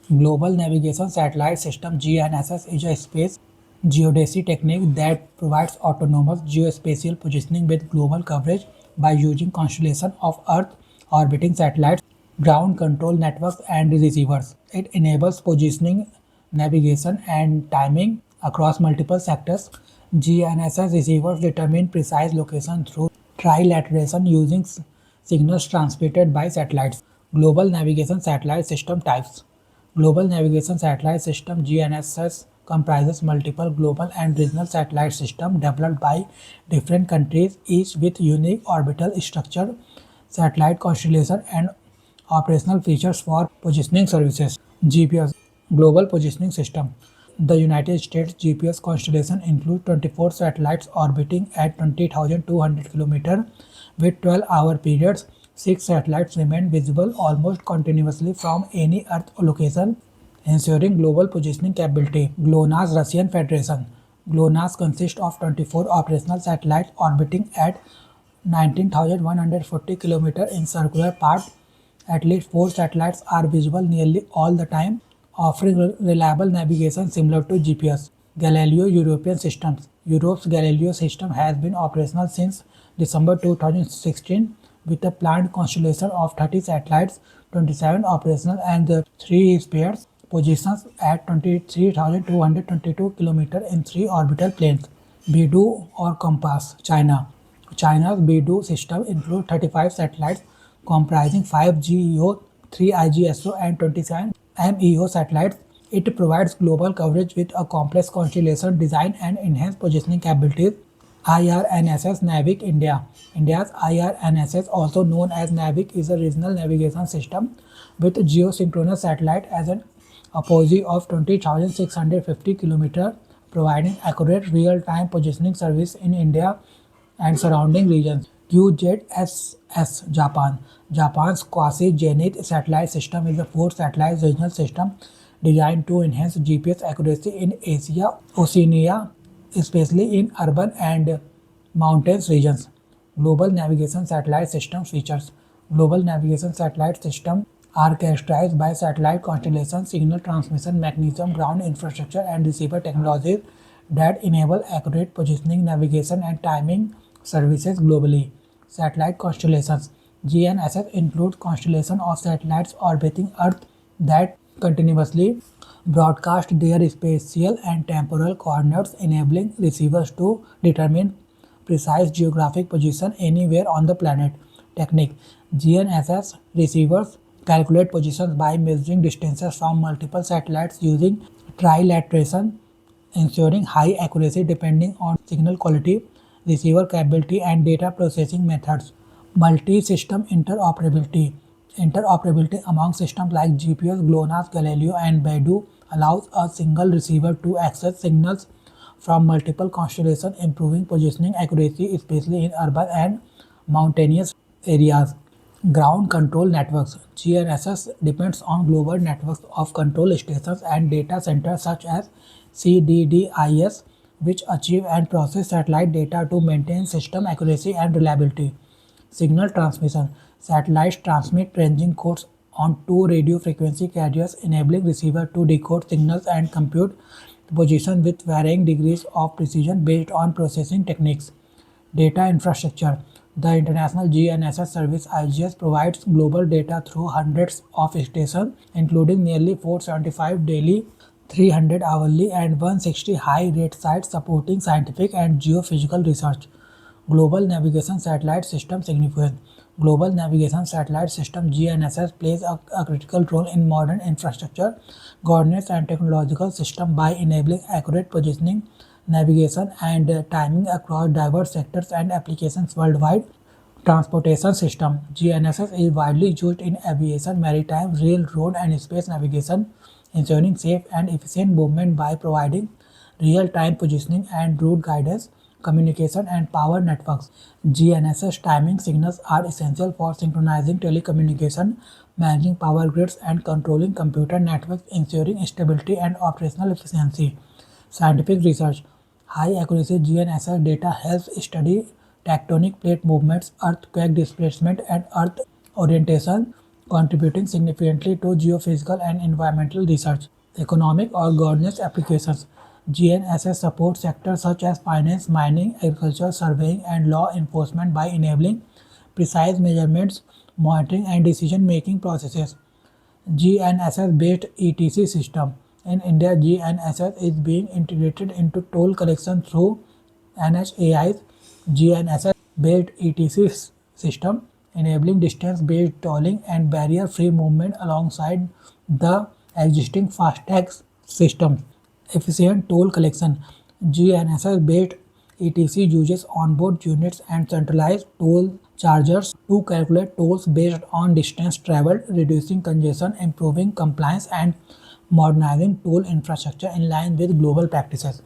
Global Navigation Satellite System (GNSS) is a space geodesy technique that provides autonomous geospatial positioning with global coverage by using constellation of Earth orbiting satellites, ground control networks, and receivers. It enables positioning, navigation, and timing across multiple sectors. GNSS receivers determine precise location through trilateration using signals transmitted by satellites. Global Navigation Satellite System types. Global Navigation Satellite System (GNSS) comprises multiple global and regional satellite systems developed by different countries, each with unique orbital structure, satellite constellation, and operational features for positioning services. GPS Global Positioning System. The United States GPS constellation includes 24 satellites orbiting at 20,200 km with 12-hour periods. Six satellites remain visible almost continuously from any Earth location, ensuring global positioning capability. GLONASS Russian Federation. GLONASS consists of 24 operational satellites orbiting at 19,140 km in circular path. At least four satellites are visible nearly all the time, offering reliable navigation similar to GPS. Galileo European Systems. Europe's Galileo system has been operational since December 2016 with a planned constellation of 30 satellites, 27 operational and the 3 spares positions at 23,222 km in 3 orbital planes. Beidou or Compass, China. China's Beidou system includes 35 satellites comprising 5 GEO, 3 IGSO, and 27 MEO satellites. It provides global coverage with a complex constellation design and enhanced positioning capabilities. IRNSS Navig India. India's IRNSS, also known as Navig, is a regional navigation system with geosynchronous satellite as an apogee of 20,650 km, providing accurate real-time positioning service in India and surrounding regions. QZSS Japan. Japan's quasi-zenith satellite system is a four-satellite regional system designed to enhance GPS accuracy in Asia, Oceania, especially in urban and mountainous regions. Global Navigation Satellite System features. Global Navigation Satellite System are characterized by satellite constellation, signal transmission mechanism, ground infrastructure, and receiver technologies that enable accurate positioning, navigation, and timing services globally. Satellite constellations. GNSS includes constellation of satellites orbiting Earth that continuously broadcast their spatial and temporal coordinates, enabling receivers to determine precise geographic position anywhere on the planet. Technique. GNSS receivers calculate positions by measuring distances from multiple satellites using trilateration, ensuring high accuracy depending on signal quality, receiver capability, and data processing methods. Multi-system interoperability. Interoperability among systems like GPS, GLONASS, Galileo, and Beidou allows a single receiver to access signals from multiple constellations, improving positioning accuracy, especially in urban and mountainous areas. Ground control networks. GNSS depends on global networks of control stations and data centers such as CDDIS, which achieve and process satellite data to maintain system accuracy and reliability. Signal transmission. Satellites transmit ranging codes on two radio frequency carriers, enabling receiver to decode signals and compute position with varying degrees of precision based on processing techniques. Data infrastructure. The International GNSS Service (IGS) provides global data through hundreds of stations, including nearly 475 daily, 300 hourly, and 160 high-rate sites supporting scientific and geophysical research. Global Navigation Satellite System significance. Global Navigation Satellite System (GNSS) plays a critical role in modern infrastructure, governance, and technological system by enabling accurate positioning, navigation, and timing across diverse sectors and applications worldwide. Transportation system. GNSS is widely used in aviation, maritime, railroad, and space navigation, ensuring safe and efficient movement by providing real-time positioning and route guidance, communication, and power networks. GNSS timing signals are essential for synchronizing telecommunication, managing power grids, and controlling computer networks, ensuring stability and operational efficiency. Scientific research. High accuracy GNSS data helps study tectonic plate movements, earthquake displacement, and Earth orientation, contributing significantly to geophysical and environmental research. Economic or governance applications. GNSS supports sectors such as finance, mining, agriculture, surveying, and law enforcement by enabling precise measurements, monitoring, and decision making processes. GNSS based ETC system. In India, GNSS is being integrated into toll collection through NHAI's GNSS based ETC system, enabling distance based tolling and barrier free movement alongside the existing FASTag system. Efficient toll collection. GNSS based ETC uses onboard units and centralized toll chargers to calculate tolls based on distance traveled, reducing congestion, improving compliance, and modernizing toll infrastructure in line with global practices.